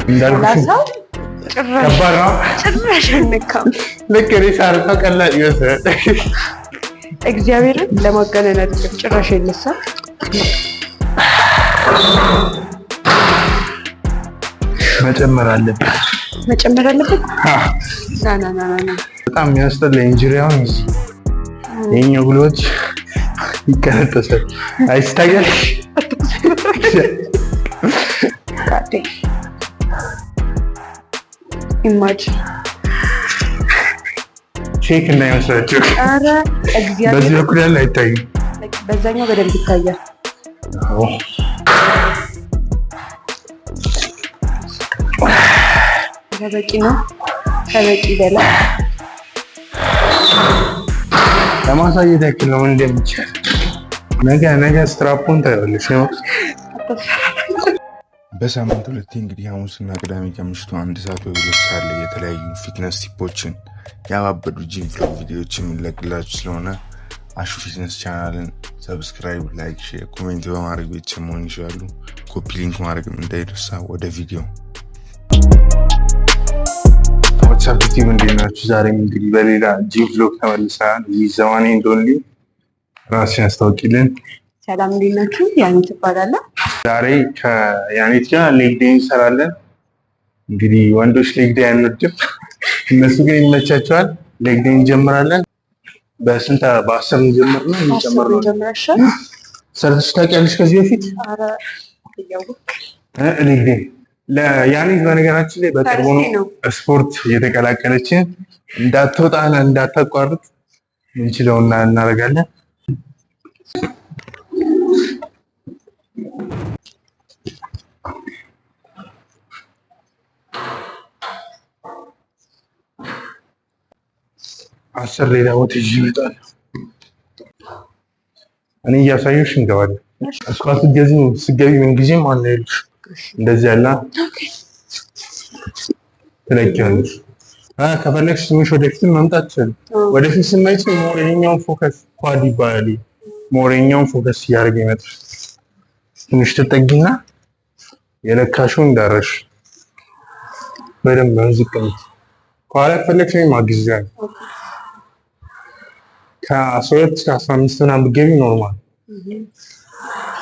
እንዳልኩሽ ከባድ ነው። ጭራሽ አንነካም። ልክ እኔ ሳርፋ ቀላል ይመስላል። እግዚአብሔርን ለማጋነን አይደለም፣ ጭራሽ አይነሳ። መጨመር አለበት። ና በጣም የሚያስጠላ ኢንጁሪ አሁን እዚህ የኛው ጉልበት ይቀነጠሳል። አይስታያል ኢማጂን ሼክ እንዳይመስላችሁ። ኧረ እግዚአብሔር በዚህ በኩል ያለ አይታይም፣ በዛኛው በደንብ ይታያል። በቂ ነው፣ ከበቂ በላይ ለማሳየት ያክል ነው ምን እንደሚቻል። ነገ ስትራፑን ታያለሽ ነው። በሳምንት ሁለቴ እንግዲህ ሐሙስና ቅዳሜ ከምሽቱ 1 ሰዓት ወይ 2 ሰዓት ላይ የተለያዩ ፊትነስ ቲፖችን ያባበዱ ጂም ፍሎግ ቪዲዮዎችን የምንለቅላችሁ ስለሆነ አሹ ፊትነስ ቻናልን ሰብስክራይብ፣ ላይክ፣ ሼር፣ ኮሜንት በማድረግ ቤተሰብ መሆን ይችላሉ። ኮፒ ሊንክ ማድረግም እንዳይረሳ። ወደ ቪዲዮ ዋትስአፕ ቲም እንዴት ናችሁ? ዛሬም እንግዲህ በሌላ ጂም ፍሎግ ተመልሰናል። ይህ ዘዋኔ እንደሆነ ራስሽን አስታውቂልን። ሰላም እንዴት ናችሁ? ያኔት እባላለሁ። ዛሬ ከያኔት ጋር ሌግ ዴይ እንሰራለን። እንግዲህ ወንዶች ሌግ ዴይ አንወድም፣ እነሱ ግን ይመቻቸዋል። ሌግ ዴይ እንጀምራለን። በስንት በ10 እንጀምር ነው እንጀምር ነው። ሰርተሽ ታውቂያለሽ ከዚህ በፊት? ኧረ እያወቅህ ሌግ ዴይ ለያኔት በነገራችን ላይ በቅርቡ ነው ስፖርት እየተቀላቀለች፣ እንዳትወጣና እንዳታቋርጥ እንችለውና እናደርጋለን። አስር ሌላ ቦታ ይዤ እመጣለሁ። እኔ እያሳየሁሽ እንገባለን። እስኳ ስትገቢ ምን ጊዜም አለ ይልሽ እንደዚህ ያለ ትለኪያለሽ። ከፈለግሽ ትንሽ ወደፊት መምጣት ይችላል። ወደፊት ስመጪ ሞሬኛውን ፎከስ ኳድ ይባላል። ሞሬኛውን ፎከስ እያደረገ ይመጣል። ትንሽ ትጠጊና የለካሽውን እንዳረሽ በደንብ ዝቅምት ከኋላ ከፈለግሽ ወይም አግዛለሁ። ከ12 እስከ 15 ምናምን ብትገቢ ኖርማል።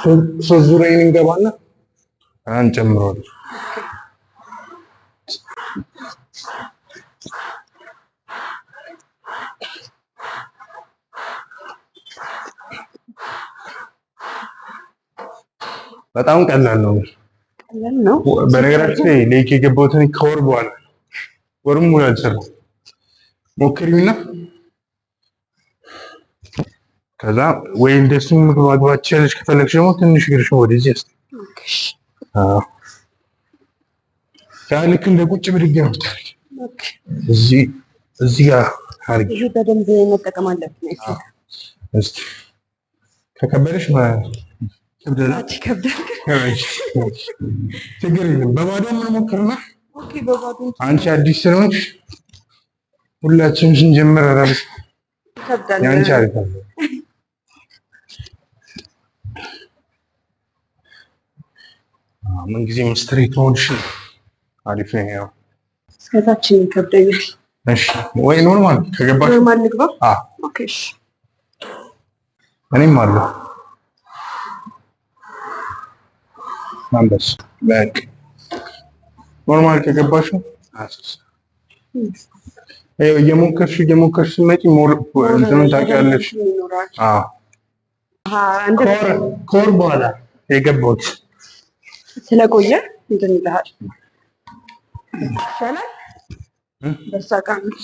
3 ዙር እንገባና እንጨምረዋለን። በጣም ቀላል ነው። በነገራችን ላይ ሌክ የገባሁትን ከወር በኋላ ወርም ሙሉ አልሰራም። ሞክሪውና ከዛ ወይ እንደሱ መግባት ትችላለሽ። ከፈለግሽ ደግሞ ትንሽ ግርሽን ወደዚህ ያስ ልክ እንደ ቁጭ ብድግ ነው የምታደርጊው። እዚህ ጋር አድርጊ። ይሄ በደንብ መጠቀም አለብን። እስኪ ከከበደሽ ችግር የለም። በባዶ የምንሞክርና አንቺ አዲስ ስለሆንሽ ሁላችንም ስንጀምር አራስ ያንቺ አሪፍ ነው። ምን ጊዜ ስትሬት ሆንሽ አሪፍ ነው። ያው እስከታችን ይከብደኛል። እሺ ወይ ኖርማል ከገባሽ ኖርማል ልግባ? ኦኬ እሺ። እኔም አለ ማንበስ በቃ ኖርማል ከገባሽ አስስ እየሞከርሽ ስትመጪ ሞር እንትኑን ታውቂያለሽ። ከወር በኋላ የገባሁት ስለቆየ እንትን ይልሃል ይሻላል። በዛ ጋር ነው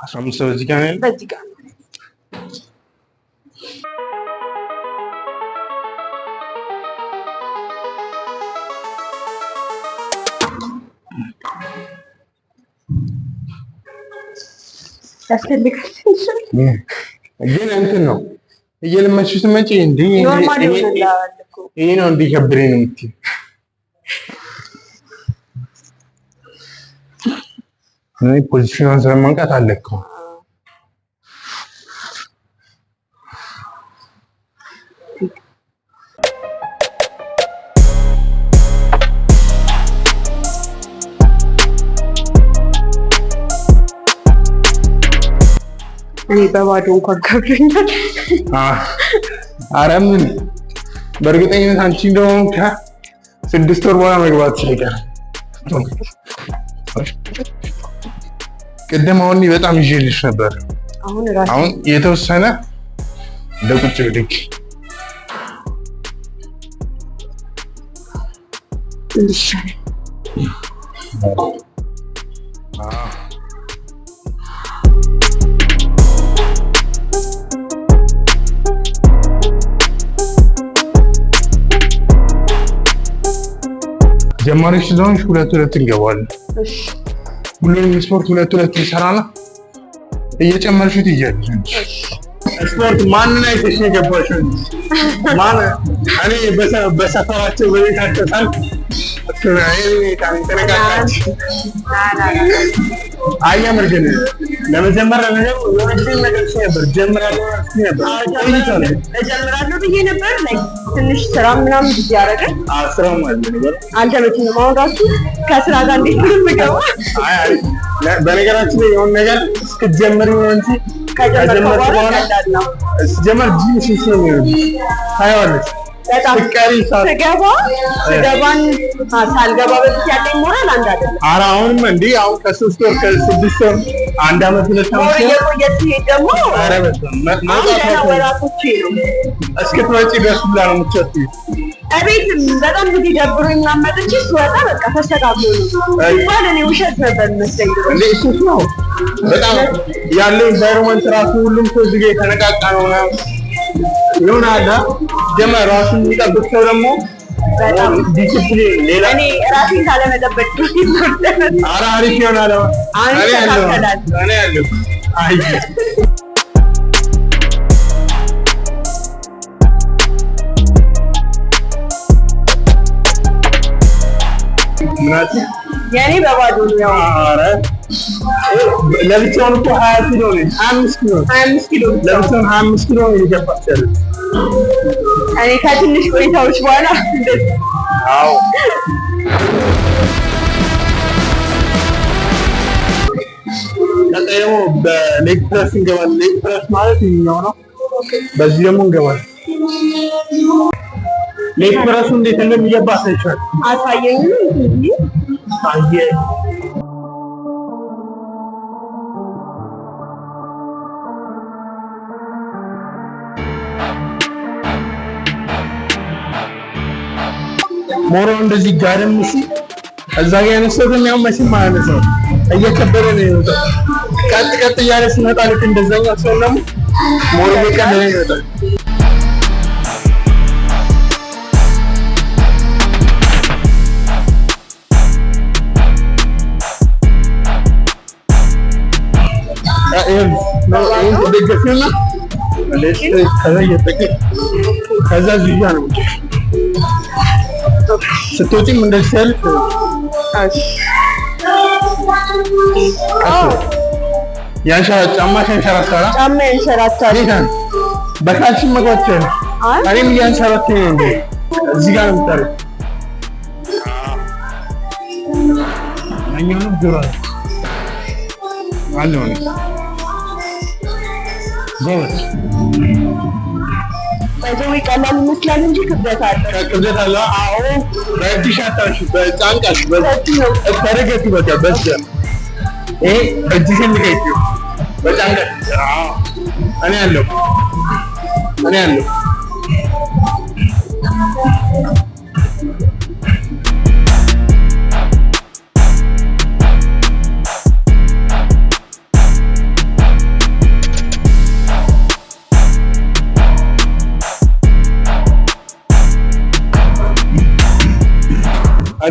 15 በዚህ ጋር ነው በዚህ ጋር ያስፈልጋል። ግን እንትን ነው እየለመድሽ ስትመጪ እንዲህ ኖርማል ይሆናል እኮ ይሄ ነው እንዲከብደኝ ነው የምትይው። እኔ ፖዚሽኑን ስለማንቃት አለከው እኔ በባዶ እንኳን ከብዶኛል። ኧረ ምን በእርግጠኝነት አንቺ እንደውም ከ6 ወር በኋላ መግባት ስለቀረ ቅድም አሁን በጣም ይዤልሽ ነበር። አሁን የተወሰነ ለቁጭ ብድግ ይሻላል። ጀማሪዎች ስለሆንሽ 2 እንገባለን። እሺ ሁሉንም ስፖርት 2 እንሰራና እየጨመርሽ ትይዣለሽ። ስፖርት ማንን አይተሽ ነው የገባሽው? ማን እኔ በሰፈራቸው በቤታቸው ሳልፍ አያምር ግን ለመጀመሪያ ነገር ነገር ነበር ጀምራለሁ ብዬ ነበር። ላይ ትንሽ ስራ ምናምን ጊዜ ያደረገ ስራ ማለት ነው። አልተመቸኝም። አሁን ራሱ ከስራ ጋር እንዴት ነው የምገባው? በነገራችን ላይ የሆነ ነገር እስክትጀምሪ ነው እንጂ ከጀመርኩ በኋላ ጀመር ጂም ነው የሚሆነው። ታያለሽ በጣም ስገባን ሳልገባ በፊት ያለኝ ሞራል አንድ አይደለም። ኧረ አሁንም እንዴ አሁን ከ3 ወር ከ6 ወር 1 ዓመት 2 ዓመት የቆየት ሲሄድ ደግሞ ወራቶቼ ነው እስክትወጪ ድረስ ብላ ነው የምትወጪው። እቤት በጣም ጊዜ ደብሮኝ ምናምን መጥቼ ስወጣ በቃ ተስተካክሎ ነው ይባል። እኔ ውሸት ነበር መስለኝ እንዴ እሱ ነው በጣም ያለው ኢንቫይሮመንት ራሱ ሁሉም ሰው እዚህ ጋር የተነቃቃ ነው ይሆናል። ጀመር ራሱን የሚጠብቅ ሰው ደግሞ በጣም ዲሲፕሊን ሌላ እኔ ራሴን ካለመጠበቅ ኧረ አሪፍ ይሆናል። እኔ ያለው አይ ምናት የኔ በባዶ ነው። ኧረ ለብቻውን እኮ 20 ኪሎ ነው 25 ኪሎ ለብቻውን 25 ኪሎ ነው የገባችው። እኔ ከትንሽ ቆይታዎች በኋላ አዎ ቀጣይ ደግሞ በሌግ ፕረስ እንገባለን። ሌግ ፕረስ ማለት ይኸኛው ነው። በዚህ ደግሞ እንገባለን። ሌግ ፕረሱ እንዴት እንደሚገባ አሳይቻለሁ። አሳየኝ እንጂ አየ ሞሮ እንደዚህ ጋርም ሲል እዛ ጋር ያነሳው የሚያው መቼም ማለት ነው እየከበረ ነው የሚወጣው። ቀጥ እያለ ሲመጣ ልክ እንደዛኛው ሰው ደግሞ ሞሮ እየቀለለ ይወጣል። ከዛ ዙያ ነው ስትወጪም እንደዚህ ያልክ ጫማሽ ያንሸራተራል። ጫማ ያንሸራተራል። በካልሲ መግባት ይችላል። እኔም እያንሸራተረኝ ነው እንዴ እዚህ ጋር ነው የምታረው። ያኛውንም ጆሮ አለ ነው ጎበዝ በዚህ ቀላል ይመስላል እንጂ ክብደት አለ። አዎ በእጅሽ አታንሺ፣ በጫንቃሽ በተረገቲ በቃ በዛ ይሄ እጅሽን ልቀቂው በጫንቃሽ። አዎ እኔ ያለው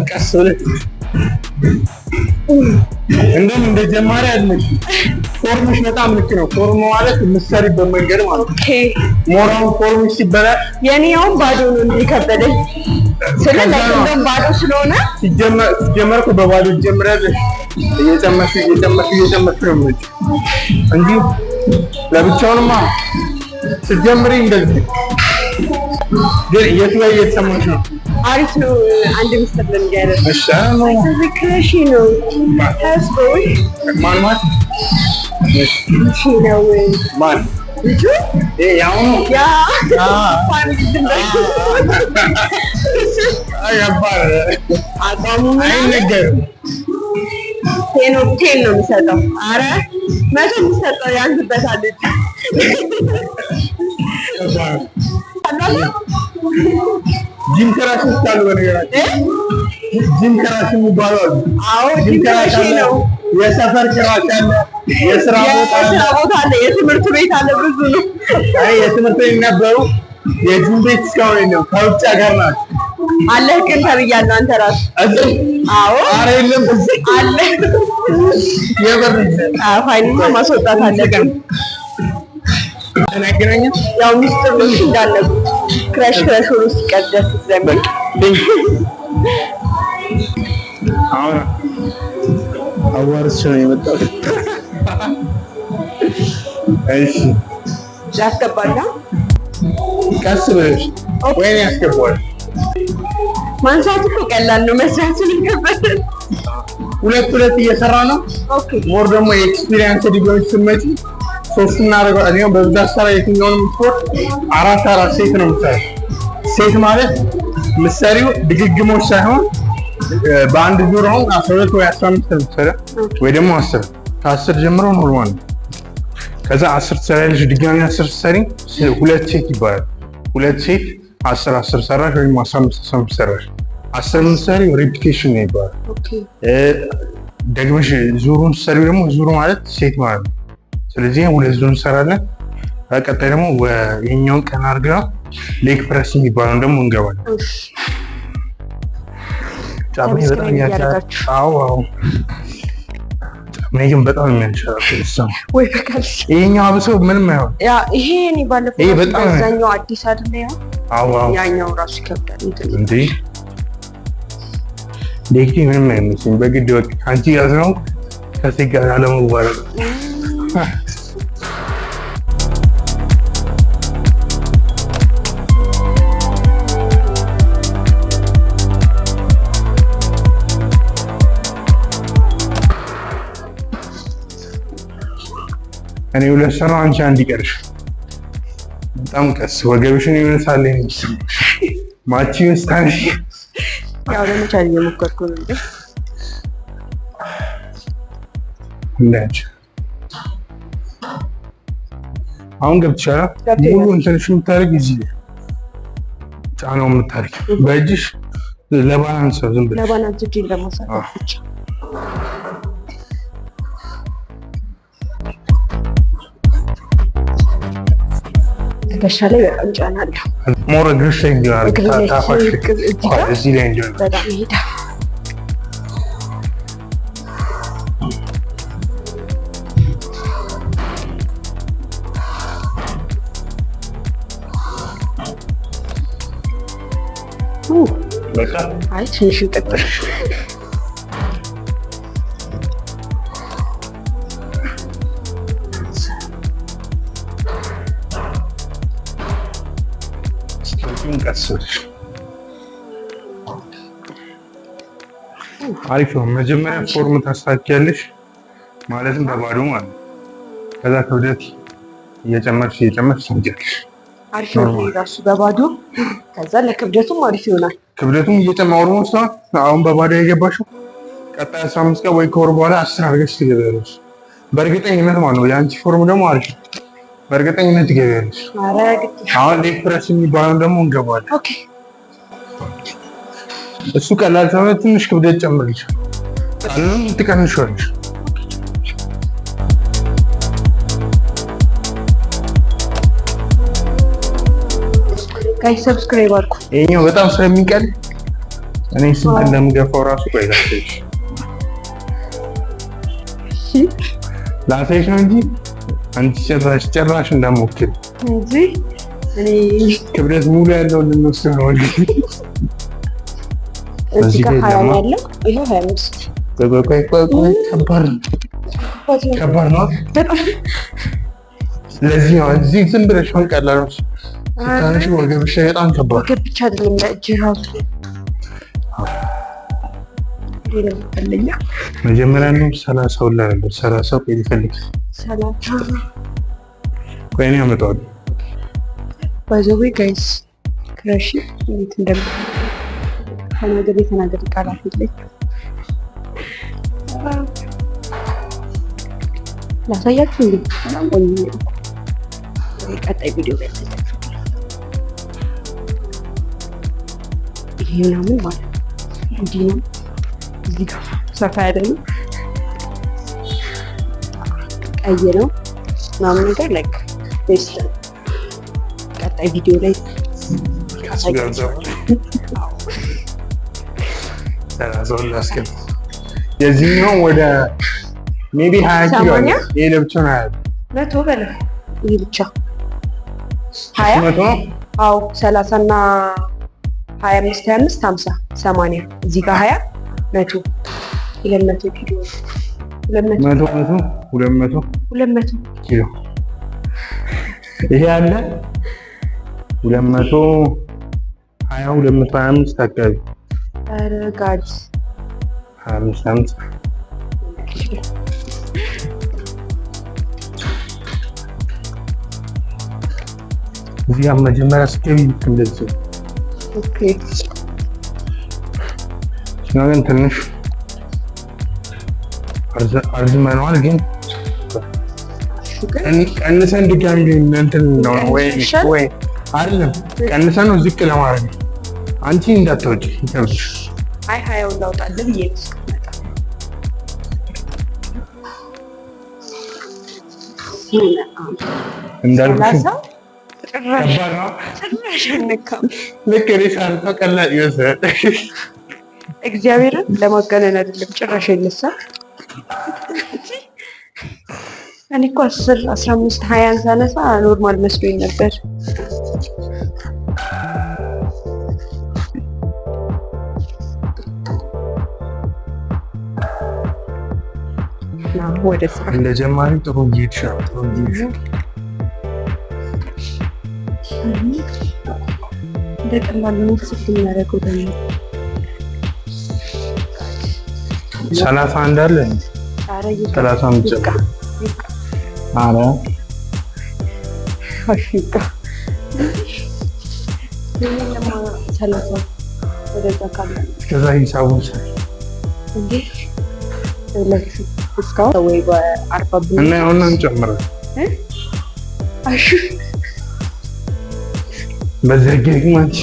ቀስ ብለህ እንደውም እንደ ጀማሪ አይደለም። ፎርምሽ በጣም ልክ ነው። ፎርም ማለት የምትሰሪበት መንገድ ማለት ነው። ሞራውን ፎርምሽ ሲበላሽ የኔው ባዶ ነው እንደከበደኝ ስለዚህ ባዶ ስለሆነ ሲጀመር እኮ በባዶ ጀምራለሽ። እየጨመርሽ ነው እንጂ ለብቻውንማ ስትጀምሪ እንደዚህ ግን የት ላይ እየተሰማሽ ነው? አሪፍ ነው። አንድ ሚስጥር ልንገርህ። እሺ ነው ዝክረሽ ነው ታስቦይ ማልማት እሺ ነው ማን ልጁ ያው ያ ፋሚሊ ያባር አቋሙ አይነገርም። ቴን ነው የሚሰጠው። አረ መቼ የሚሰጠው ያንስበታል። ጂም ክራሽ ይባላል። በነገራችን ጂም ክራሽ የሚባለው አዎ ጂም ክራሽ ነው። የሰፈር ክራሽ አለ፣ የስራ ቦታ አለ፣ የትምህርት ቤት አለ። ብዙ ነው። አይ የትምህርት ቤት ነበሩ። የጂም ቤት እስካሁን ነው። ከውጭ ሀገር ናቸው። አለ ግን ተብያለሁ። አንተ ራሱ አዎ ኧረ የለም አለ የበር ፋይልና ማስወጣት አለብን። ተናገረኝ ያው ሚስጥር ነው እንዳለ ክራሽ ሆኖ ሲቀደስ ዘመን አሁን አዋርስ ነው የመጣው። እሺ ያስገባና ቀስ ብለሽ ወይኔ ያስገባል። ማንሳት እኮ ቀላል ነው፣ መስራቱን ይከበዳል። ሁለት እየሰራ ነው። ኦኬ ሞር ደግሞ የኤክስፒሪየንስ ዲግሪዎች ስመጪ ሶስት እናደርገዋለን። እኔም በብዛት ሰራ የትኛውንም ስፖርት አራት ሴት ነው የምትሰራው። ሴት ማለት ምሳሌው ድግግሞች ሳይሆን በአንድ ዙር አሁን 12 ወይ 15 ትሰራ ወይ ደግሞ 10 ከ10 ጀምሮ ኖርማል ነው። ከዛ 10 ትሰሪያለሽ፣ ድጋሚ 10 ትሰሪ፣ ሁለት ሴት ይባላል። ሁለት ሴት 10 ሰራሽ ወይም 15 ሰራሽ። 10 ምሳሌ ሪፒቴሽን ነው ይባላል። ኦኬ ደግመሽ ዙሩን ትሰሪ ደግሞ ዙሩ ማለት ሴት ማለት ነው። ስለዚህ ሁለት ዙር እንሰራለን። ቀጣይ ደግሞ የኛውን ቀን አድርገን ሌግ ፕረስ የሚባለው ደግሞ እንገባለን። ጫሜ በጣም ያቻላል። አዎ ጫሜ ግን በጣም የሚያንሸራል። ወይ በቃልሽ ይሄኛው አብሶ ምንም አይሆን። ያ ይሄ እኔ ባለፈው ይሄ በጣም አብዛኛው አዲስ አይደለ? አዎ ያኛው ራሱ ይከብዳል እንዴ። ሌግ ምንም አይመስልም። በግድ ወቅ አንቺ ያዝነው ከሴት ጋር አለመዋረድ እኔ ሁለት ሰራው አንቺ አንድ ይቀርሽ። በጣም ቀስ ወገብሽን ይመሳል ማቺ ስታንሽ ያው ለመቻል እየሞከርኩ ነው እንዴ እንዳች አሁን ገብቻለሁ። ሙሉ እንትንሽ የምታደርግ እዚህ ጫናው የምታደርግ በእጅሽ ለባላንስ ነው። ዝም ብለሽ ለባላንስ እጅ ለማሳረፍ ብቻ ትከሻ ላይ በጣም ጫና አለው። ሞር እግርሽ ላይ እንዲሆን ታፋሽ እዚህ ላይ እንዲሆን በጣም ይሄዳል። በቃ አይ ትንሽ እንቀጥል። አሪፍ ነው። መጀመሪያ ፎርም ታስተካክያለሽ፣ ማለትም በባዶ ማለት ነው። ከዛ ክብደት እየጨመርሽ ትሄጃለሽ። አሪፍ ነው ራሱ በባዶ። ከዛ ለክብደቱም አሪፍ ይሆናል። ክብደቱም እየጨመሩ ነው። አሁን በባዶ የገባሽው ቀጣይ 15 ቀን ወይ ከወር በኋላ 10 አድርገሽ ትገቢያለሽ። በእርግጠኝነት ማለት ነው። የአንቺ ፎርም ደግሞ አሪፍ ነው። በእርግጠኝነት ትገቢያለሽ። አሁን ሌግ ፕረስ የሚባለው ደግሞ እንገባለን። ኦኬ እሱ ቀላል ስለሆነ ትንሽ ክብደት ጨምርልሽ አሁን ትቀንሺዋለሽ። ጋይ ሰብስክራይብ አድርጉ። ይሄኛው በጣም ስለሚቀል እኔ ስንት እንደምገፋው ራሱ ቆይታለሽ ላሳይሽ ነው እንጂ አንቺ ጨራሽ እንዳሞክሪ እንጂ እኔ ክብደት ሙሉ ያለው እንድንወስድ ነው እንጂ እዚህ ጋር 20 ያለው ይሄ 25 ቆይ ከባድ ነው በጣም። ስለዚህ ነው እዚህ ዝም ብለሽ ሆን ቀላል ነው። ታንሽ ወገብሽ በጣም ከባድ ወገብ ብቻ አይደለም ለእጅ ራሱ መጀመሪያ ነው 30 ላይ ነበር 30 ቆይ ልፈልግ ቆይ እኔ አመጣዋለሁ። ባይዘዌ ጋይስ ክራሽ እንዴት ተናገሪ ቃላት የለኝ። ላሳያችሁ እንዴ በጣም ቆንጆ ነው። ቀጣይ ቪዲዮ ላይ ይሄ ምናምን ማለት እንዲህ ነው። እዚህ ጋር ሰፋ ያለ ነው፣ ቀይ ነው ምናምን ነገር ላይክ ቤስት ነው። ቀጣይ ቪዲዮ ላይ የዚህኛው ወደ ሜቢ 20 ኪሎ አለ። ይሄ ለብቻው ነው 100 በለው። ይሄ ብቻ 20 100 ነው። አዎ 30 እና 25 25 50 80 እዚህ ጋር 20 100 200 ኪሎ 200 ኪሎ ይሄ አለ 220 225 አካባቢ። ኧረ ጋድ 25 እዚህ ጋር መጀመሪያ ስከቢ እንደዚህ ኦኬ። ግን ትንሽ አርዝመነዋል፣ ግን ቀንሰን ድጋሚ እንትን ነው ወይ አይደለም፣ ቀንሰን ነው ዝቅ ለማድረግ ነው። አንቺ እንዳትወጪ ይከብድሽ። አይ ሀያውን ላውጣልህ ብዬ እንዳልኩሽ ጭራሽ አንነካም። ልክ እኔ ሳልተው ቀላል ይመስላል። እግዚአብሔርን ለማጋነን አይደለም፣ ጭራሽ አይነሳ። እኔ እኮ 10 15 20 ሳነሳ ኖርማል መስሎኝ ነበር። ወደ ስራ እንደ ጀማሪ ጥሩ እየሄድሽ ነው። ጥሩ እየሄድሽ እንደ ቀላል ነው የሚያደርገው ደግሞ 31 አለ 31 ጨምር። ኧረ አሽቃ ለማ 30 ወደዛ ካለ እስከዛ ሂሳቡን እንዴ ለክሽ እስካሁን ወይ በ40 ብር እና አሁን እንጨምራለን። አሽ በዘጌግ ማች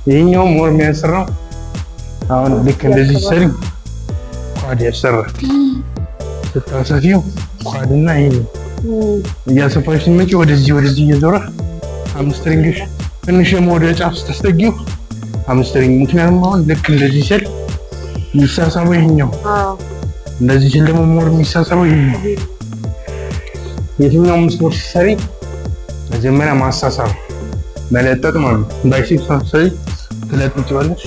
ይሄኛው ሞር የሚያሰራው አሁን ልክ እንደዚህ ሰሪ ኳድ ያሰራል። ስታሰፊው ኳድና ይሄ እያሰፋሽ ስትመጪ ወደዚህ እየዞረ ሃምስትሪንግሽ ትንሽ ወደ ጫፍ ስታስጠጊው ሃምስትሪንግ። ምክንያቱም አሁን ልክ እንደዚህ ስል የሚሳሳበው ይሄኛው፣ እንደዚህ ስል ደግሞ ሞር የሚሳሳበው ይሄኛው። የትኛውም ስፖርት ስትሰሪ መጀመሪያ ማሳሳብ መለጠጥ ማለት ነው። ባይሴፕስ ስትሰሪ ትለጥጪዋለሽ፣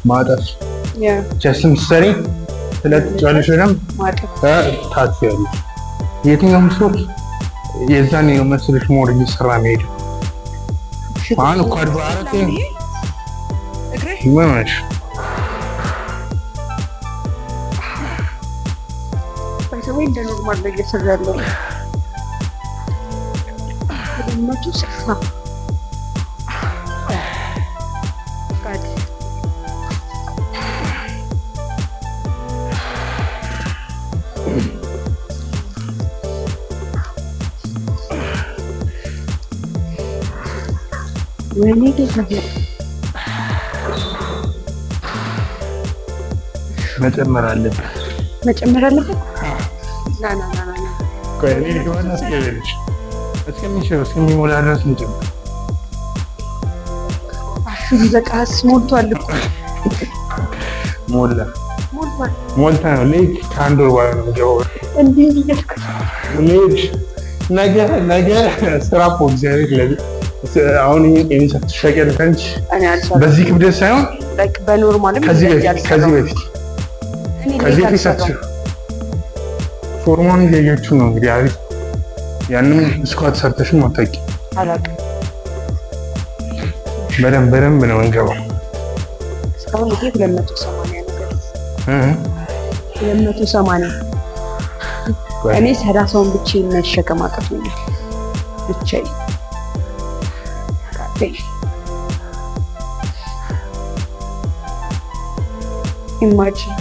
ማጠፍ ቸስትም ስትሰሪ ትለጥጪዋለሽ፣ በደምብ ታጥፊያለሽ። የትኛውም ስፖርት የዛን መስልሽ ሞር እየሰራ መሄድ። አሁን ኳድ በአራት ይመማሽ ወይ እንደ ኖርማል ነው እየሰራ ያለው። ለማቱ ሰፋ ጋድ ወይኔ ጌታ መጨመር አለበት። ና ቆይ እኔ ልግባና እስኪበልሽ እስከሚሞላ ድረስ እንጨምር። አሹ በቃስ ሞልቷል እኮ ሞልታ ነው። ልክ ከአንድ ወር በኋላ ነው የምገባው። እንዲህ እያልኩ ነገ ስራ እኮ እግዚአብሔር ለዚህ አሁን ይሄን ሳትሻገር አንቺ በዚህ ክብደት ሳይሆን በኖርማልም ከዚህ በፊት ሳትሽው ፎርማን እያያችሁ ነው እንግዲህ። አሪፍ ያንን ስኳት ሰርተሽም አታውቂም። አላውቅም። በደንብ ነው እንገባው። እስካሁን ይሄ 280 ነገር 280 እኔ 30ውን ብቻዬን መሸከም አቅቶኛል። ብቻዬን ኢማጂን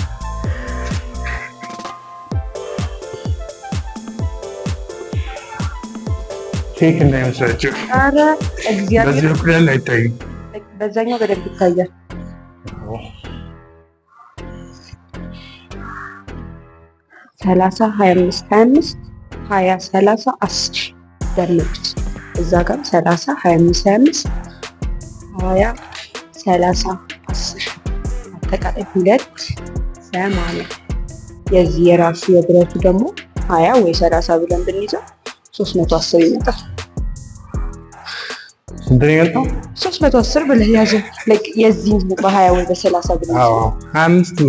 ኬክ እንዳይመስላችሁ። ኧረ እግዚአብሔር በዚህ በኩል ያለ አይታይም። በዛኛው በደንብ ይታያል። 30 25 25 20 30 10 ደምሩት። እዛ ጋር 30 25 25 20 30 10 አጠቃላይ 280 የዚህ የራሱ የብረቱ ደግሞ 20 ወይ 30 ብለን ብንይዘው 310 ይመጣል። ስንት ነው የመጣው? 310 ብለህ ያዘው። የዚህ በ20 ወይ በ30 ብለን 25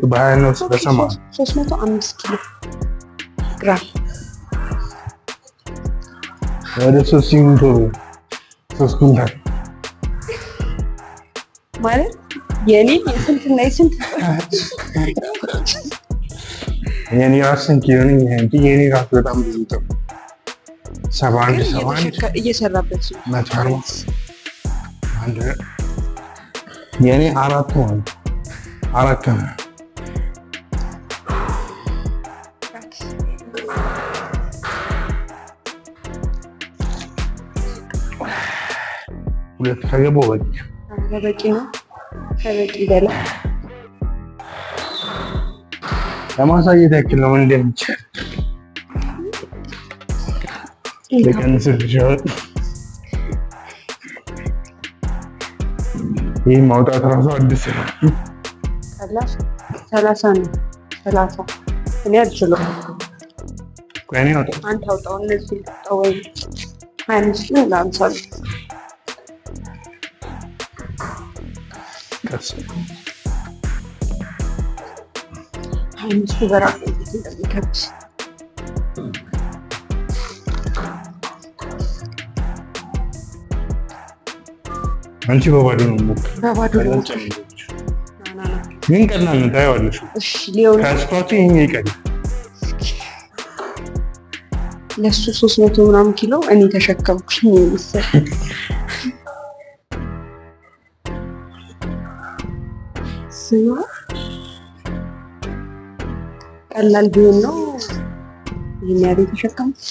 በ20 ነው። 305 ኪሎ ግራም ወደ 3 ሲሚንቶ 3 ኩንታል ማለት የኔ የስንትና የስንት የኔ ራስ ስንት ኪሎ ነኝ እንጂ የኔ ራስ በጣም ብዙ ነው። 71 እየሰራበት ነው። 140 አንድ የኔ 4 ነው። 4 ነው። ሁለት ከገባው በቂ ነው። ከበቂ በላይ ለማሳየት ያክል ነው እንደሚቻል ለቀንስልሻል። ይህ ማውጣት ራሱ አዲስ ነው። 30 ነው። 30 እኔ አልችለውም። ቆይ አውጣ። አንተ አውጣው። እነዚህ አውጣው ወይ 25 ነው ላንሳል። ቀስ 25 በራሱ እንደሚከብድ አንቺ በባዶ ነው ሞክ በባዶ ነው። ምን ቀላል ነው ታየዋለሽ። እሺ ሊሆን ከስኳቱ ይሄን ይቀር ለሱ 300 ምናምን ኪሎ እኔ ተሸከምኩኝ መሰለኝ። ስማ ቀላል ቢሆን ነው ይሄን ያህል የተሸከምኩት።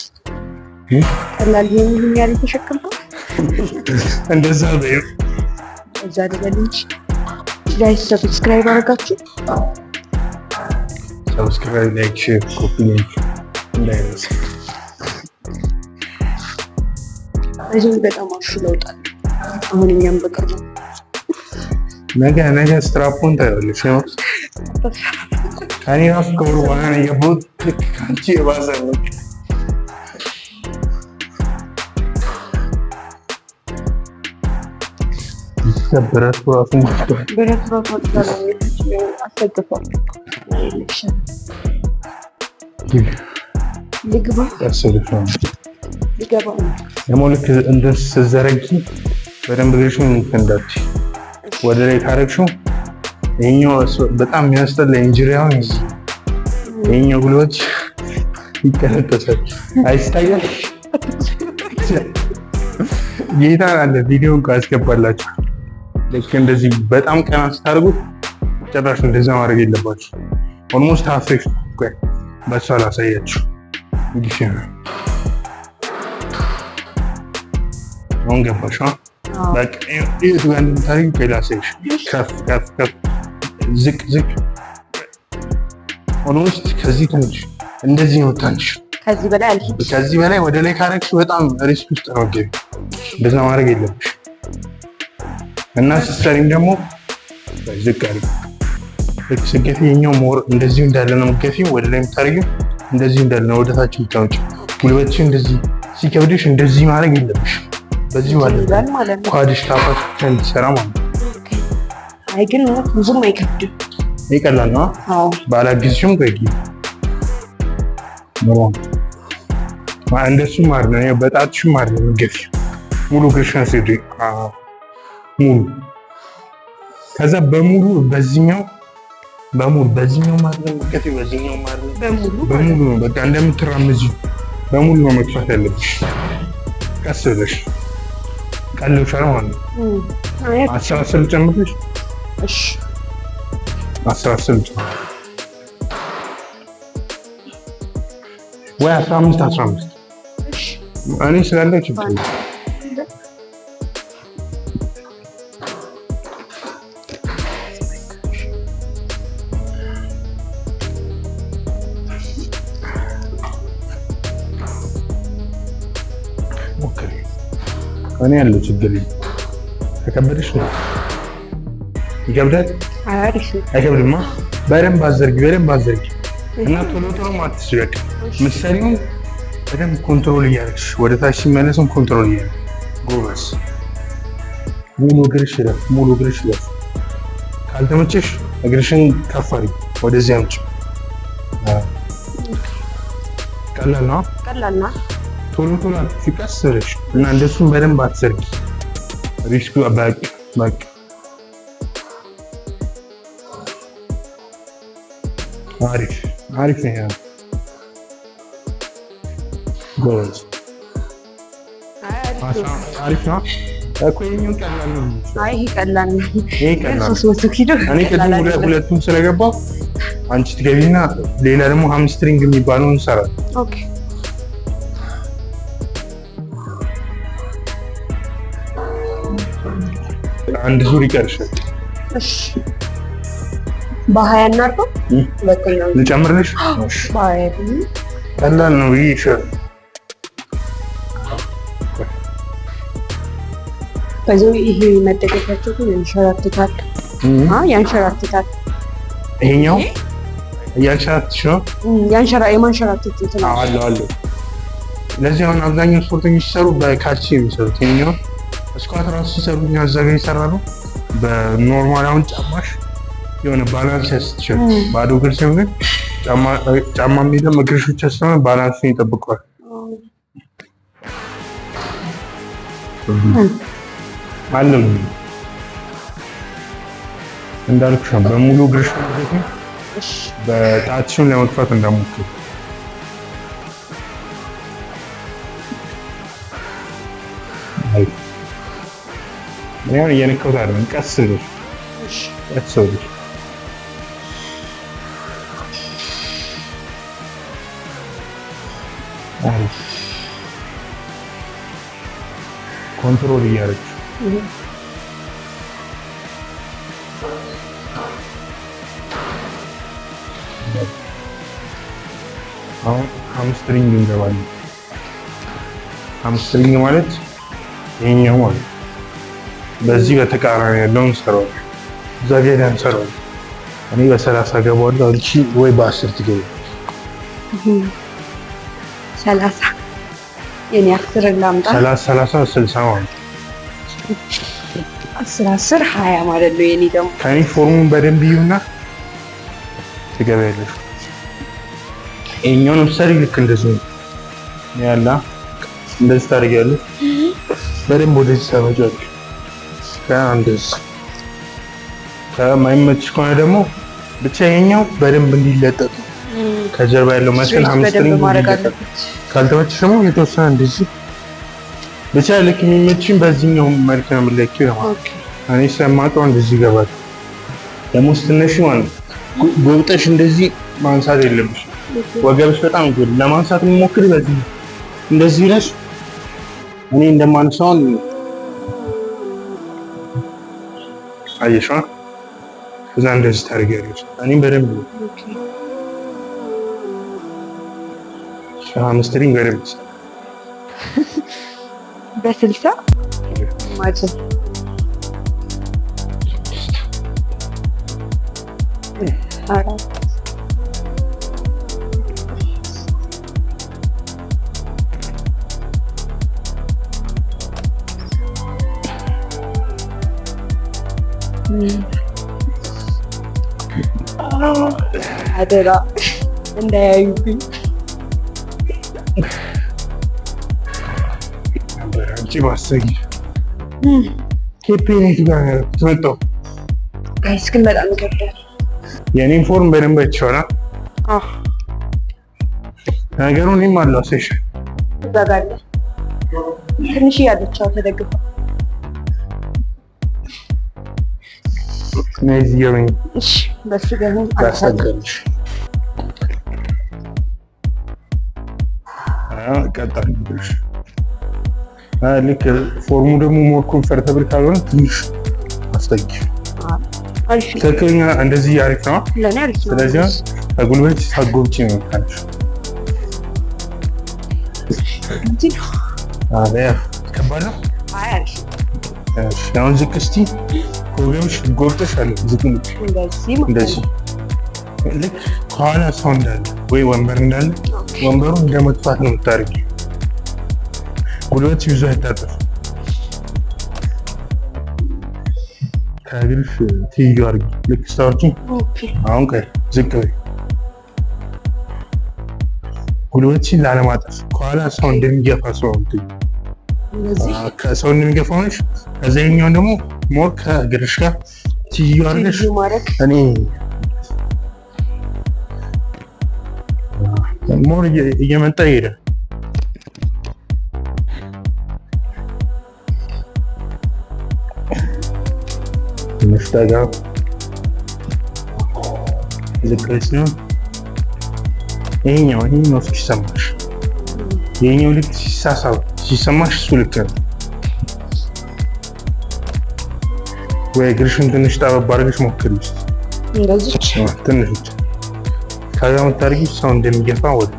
ቀላል ቢሆን ይሄን ያህል የተሸከምኩት እንደዛ በይ። እዛ አይደለም እንጂ ጋይስ ሰብስክራይብ አድርጋችሁ ሰብስክራይብ፣ ላይክ፣ ሼር፣ ኮፒ ሊንክ እንዳይረሳ። እዚህ በጣም አሽለውጣል። አሁን እኛም በቅርቡ ነገ ስትራፖን ታያለሽ ነው። ከኔ ራሱ ከወር በኋላ ነው የቦት ከአንቺ የባሰ ነው። ብረቱ ራሱ አስደግፏል። ልግባ ሊገባ ነው ደግሞ ልክ እንደዚህ ስትዘረጊ በደንብ ግርሽን እንዳትዪ ወደ ላይ ካረግሽው ይሄኛው በጣም የሚያስጠላ ኢንጂሪያውን ይሄኛው ጉልበት ይቀነጠሳል። አይስታያል ጌታ አለ ቪዲዮን ካስገባላችሁ ልክ እንደዚህ በጣም ቀና ስታደርጉት ጭራሽ እንደዛ ማድረግ የለባችሁ። ኦልሞስት ሀፍሬክ ቆይ በሷ ላሳያችሁ። እንግዲህ አሁን ገባሽ? በቃ ይሄ ጋር እንደምታደርጊው ቆይ ላሳይሽ። ከፍ ከፍ ከፍ ዝቅ ዝቅ ኦልሞስት ከዚህ ትንሽ እንደዚህ ነው ታንሽ። ከዚህ በላይ ወደ ላይ ካረግሽ በጣም ሪስክ ውስጥ ነው ገቢ። እንደዛ ማድረግ የለብሽ እና ስትሰሪም ደግሞ ዝቅ አድርጊ። ልክ ስትገፊ የኛው ሞር እንደዚሁ እንዳለ ነው የምትገፊው። ወደ ላይ የምታደርጊው እንደዚሁ እንዳለ ነው ወደ ታች የምታወጪው። ጉልበትሽ እንደዚህ ሲከብድሽ እንደዚህ ማድረግ የለብሽ። በዚህ ማለት ኳድሽ ታፋሽ ብቻ እንዲሰራ ማለት ነው። አይ ግን ብዙም አይከብድም። ይቀላል ነው። አዎ ባላግዝሽም ቆይ እንደሱ ማለት ነው። በጣትሽም ማለት ነው የምትገፊው ሙሉ ግርሽን ሲዲ ሙሉ ከዛ በሙሉ በዚህኛው በሙሉ በዚህኛው ማድረግ በዚህኛው ማድረግ በሙሉ ነው። በቃ እንደምትራመጂው በሙሉ ነው መጥፋት ያለብሽ። ቀስ ብለሽ ቀልብሻል ማለት ነው። 10 ልጨምርልሽ? እሺ 10 ልጨምር ወይ 15 እሺ እኔ ስላለው ችግር የለም። እኔ ያለው ችግር ተከበደሽ ነው። ይከብዳል? አሪፍ ነው። አይከብድማ። በደንብ አዘርጊ እና ቶሎ ማትስሪ። በቃ ምሳሌውን በደንብ ኮንትሮል እያደረግሽ ወደ ታች ሲመለስም ኮንትሮል እያደረግሽ ጎበዝ። ሙሉ እግርሽ ይረፍ። ካልተመቸሽ እግርሽን ከፍ አድርጊ፣ ወደዚህ አምጪ። ቀላል ነው። ቶሎ ሲቀስ ብለሽ እና እንደሱም በደንብ አትዘርጊ። ሪስኩ በቃ አሪፍ ነው። ያ ጎበዝ አሪፍ ነው እኮ የኛው ቀላል ነው። አይ ይሄ ቀላል ነው። ቀላል 300 ኪሎ እኔ ቅድም ሁለቱም ስለገባው አንቺ ትገቢና ሌላ ደግሞ ሃምስትሪንግ የሚባለውን እንሰራለን። ኦኬ አንድ ዙር ይቀርሻል። እሺ በ20 እናድርገው። ሁለተኛው ልጨምርልሽ? እሺ በ20 ቀላል ነው ይሻል። በዚህ ይሄ መደገፊያቸው ግን ያንሸራትታል። ያንሸራትታል። ይሄኛው ያንሸራትሽ ነው። የማንሸራትት እንትን አለ። ለዚህ አሁን አብዛኛው ስፖርተኞች ሲሰሩ በካልሲ የሚሰሩት። ይሄኛው ስኳት ራሱ ሲሰሩ እዛ ጋር ይሰራሉ። በኖርማል አሁን ጫማሽ የሆነ ባላንስ ያስችል ባዶ እግር ሲሆን ጫማ የሚለም እግርሽ ብቻ ስለሆነ ባላንሱን ይጠብቀዋል። አለም እንዳልኩሽ ነው። በሙሉ እግርሽ ነው። በጣትሽን ለመግፋት እንዳሞክር ያን እየነካሁት አይደለም። ቀስ ብለሽ ኮንትሮል እያደረግሽ አሁን ሃምስትሪንግ እንገባለን። ሃምስትሪንግ ማለት ይሄኛው ማለት በዚህ በተቃራኒ ያለውን ሰራው እዛ ጋር ያንሰራው። እኔ በ30 ገባለሁ፣ አንቺ ወይ በ10 ትገቢያለሽ። 30 የኔ 10 ላምጣ። 30 60 ማለት 10 20 ማለት ነው። የኔ ደግሞ ከኔ ፎርሙን በደንብ ይዩና ትገቢያለሽ። ይሄኛውን ምሳሌ ልክ እንደዚህ ነው ያላ፣ እንደዚህ ታደርጊያለሽ። በደንብ ወደዚህ ታመጫለሽ። ከአንደስ ከማይመችሽ ከሆነ ደግሞ ብቻ ይሄኛው በደንብ እንዲለጠጥ ከጀርባ ያለው መስል ሃምስትሪንግ ካልተመችሽ ደግሞ የተወሰነ እንደዚህ ብቻ ልክ የሚመችሽን በዚህኛው መልክ ነው የምለኪው ማለት ነው። እኔ ስለማውቀው እንደዚህ ይገባል። ደግሞ ስትነሺ ማለት ጎብጠሽ እንደዚህ ማንሳት የለብሽ። ወገብሽ በጣም ይጎል ለማንሳት ሞክሪ። በዚህ እንደዚህ ብለሽ እኔ እንደማንሳው አየሽ እዛ እንደዚህ ታደርጊያለሽ። እኔም በደንብ ሃምስትሪንግ በደንብ በ60 ማጭ አራት አደራ እንዳያዩብኝ። አንቺ ባሰጊ ኬፔኔት ጋር ተመጣው ጋይስ ግን በጣም ይከብዳል። የኔን ፎርም በደንብ አይቼዋለሁ። ነገሩ እኔም አለው ሴሽን ትዘጋለ ትንሽ ያለቻው ተደግፋ ነዚህ የምን እሺ በሱ ደግሞ ታሳገለሽ ቀጣልሽ ልክ ፎርሙ ደግሞ ሞር ኮምፈርተብል ካልሆነ ትንሽ አስጠጊ። ትክክለኛ እንደዚህ አሪፍ ነው ለኔ አሪፍ ነው። ስለዚህ ከጉልበት ታጎብጪ ነው ካለሽ እንጂ አያ ከባድ ነው። አይ አሪፍ እሺ አሁን ዝቅ እስቲ ወገብሽ ጎብተሻል። ዝቅ እንደዚህ ልክ ከኋላ ሰው እንዳለ ወይ ወንበር እንዳለ ወንበሩ እንደመጥፋት ነው የምታደርጊው። ጉልበት ይዞ አይታጠፍ። ከእግርሽ ትይዩ አድርጊ። ልክ ስታወርጂ አሁን ቀይ ዝቅ በይ። ጉልበትሽን ላለማጠፍ ከኋላ ሰው እንደሚገፋ ሰው እንትይ ከሰው እንደሚገፋ ሆነሽ ከዚህኛውን ደግሞ ሞር ከእግርሽ ጋር ትይዩ አድርገሽ እኔ ሞር እየመጣ ይሄዳል። ምሽታጋ ልክስ ነው። ይሄኛው ሲሰማሽ ይሄኛው ልክ ሲሰማሽ እሱ ልክ ነው። ወይ እግርሽን ትንሽ ጠበብ አድርገሽ ሞክሪ እንደዚህ ትንሽ ከዛ የምታደርጊው ሰው እንደሚገፋ ወደ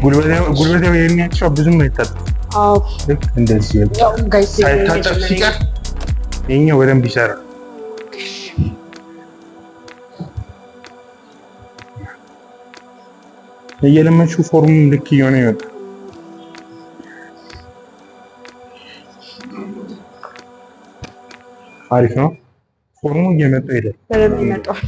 ጉልበቴ የሚያቸው ብዙም አይታጠፍ። ልክ እንደዚህ ሳይታጠፍ ሲቀር ይሄኛው በደንብ ይሰራል። እየለመችው ፎርሙን ልክ እየሆነ ይወጣል። አሪፍ ነው። ፎርሙ እየመጣ ይሄዳል። በደንብ ይመጣል።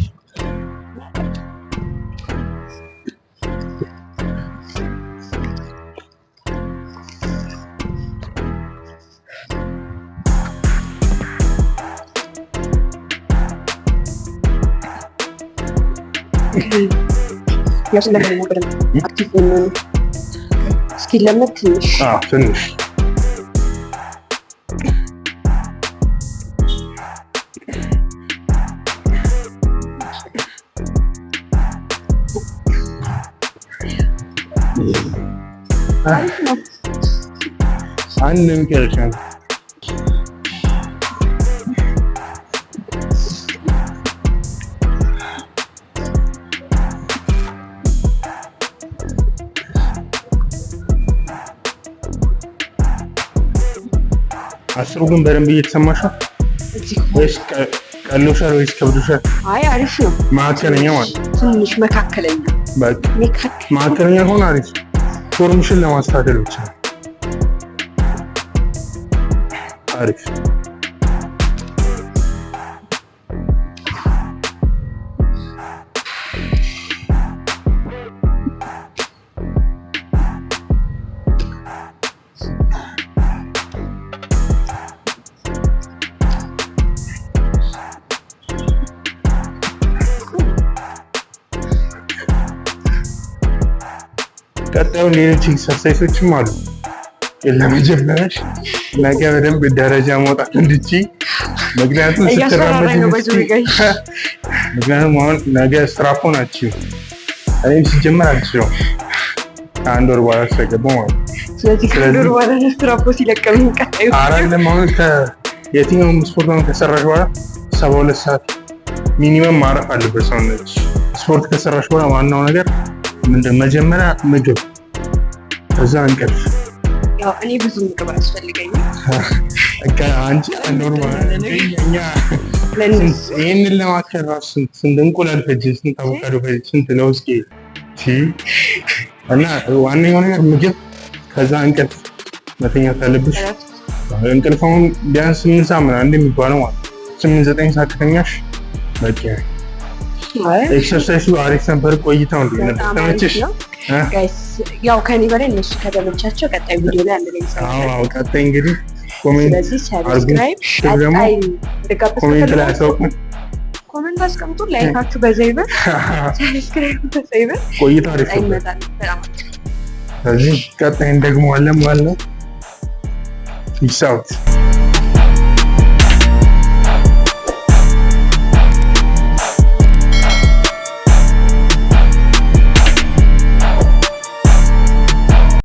ያስለምን ነበር አክቲቭ ነው። እስኪ ለምን ትንሽ ትንሽ አንድ የሚቀርሻል አስሩ ግን በደንብ እየተሰማሽ ነው ወይስ ቀሎሻል ወይስ ከብዶሻል? አይ አሪፍ ነው። መካከለኛ ማለት ትንሽ መካከለኛ በቃ መካከለኛ ሆነ አሪፍ። ፎርምሽን ለማስተካከል ብቻ አሪፍ። ቀጣዩ ሌሎች ኤክሰርሳይሶችም አሉ። ለመጀመሪያሽ ነገ በደንብ ደረጃ መውጣት እንድትይ፣ ምክንያቱም አሁን ነገ ስትራፖ ናችሁ። እኔም ሲጀመር አልችለውም ከአንድ ወር በኋላ ስለገባሁ ማለት ነው። ስለዚህ ከአንድ ወር በኋላ ስትራፖ ሲለቀም ቀጣዩ አይደለም። አሁን የትኛውም ስፖርት አሁን ከሰራሽ በኋላ 72 ሰዓት ሚኒመም ማረፍ አለበት ሰውነትሽ። ስፖርት ከሰራሽ በኋላ ዋናው ነገር ምንድን መጀመሪያ ምግብ ከዛ እንቅልፍ። ያው እኔ ብዙ ምግብ አያስፈልገኝም። አንቺ ኖርማል ይህንን ለማከል ራሱ ስንት እንቁላል ፈጅ፣ ስንት አቮካዶ ፈጅ፣ ስንት ለውዝ እና ዋነኛው ነገር ምግብ ከዛ እንቅልፍ መተኛት አለብሽ። እንቅልፍ አሁን ቢያንስ 8 ሰዓት ምናምን እንደሚባለው ማለት 8-9 ሰዓት ከተኛሽ በቂ ነው። ኤክሰርሳይሱ አሪፍ ነበር። ቆይታው እንዴት ነበር? ተመቸሽ? ጋይስ ያው ከኔ በላይ እነሱ ከተመቻቸው ቀጣይ ቪዲዮ ላይ አንድ ላይ እንሰራለን። አዎ ቀጣይ እንግዲህ ኮሜንት ስለዚህ ሰብስክራይብ፣ ቀጣይ ኮሜንት ላይ አሳውቁን። ኮሜንት አስቀምጡ። ላይካችሁ በዛ ይበል፣ ሰብስክራይብ በዛ ይበል። ቆይታ አሪፍ ነበር። ይመጣል በጣም ስለዚህ ቀጣይ እንደግመዋለን ማለት ነው። ፒስ አውት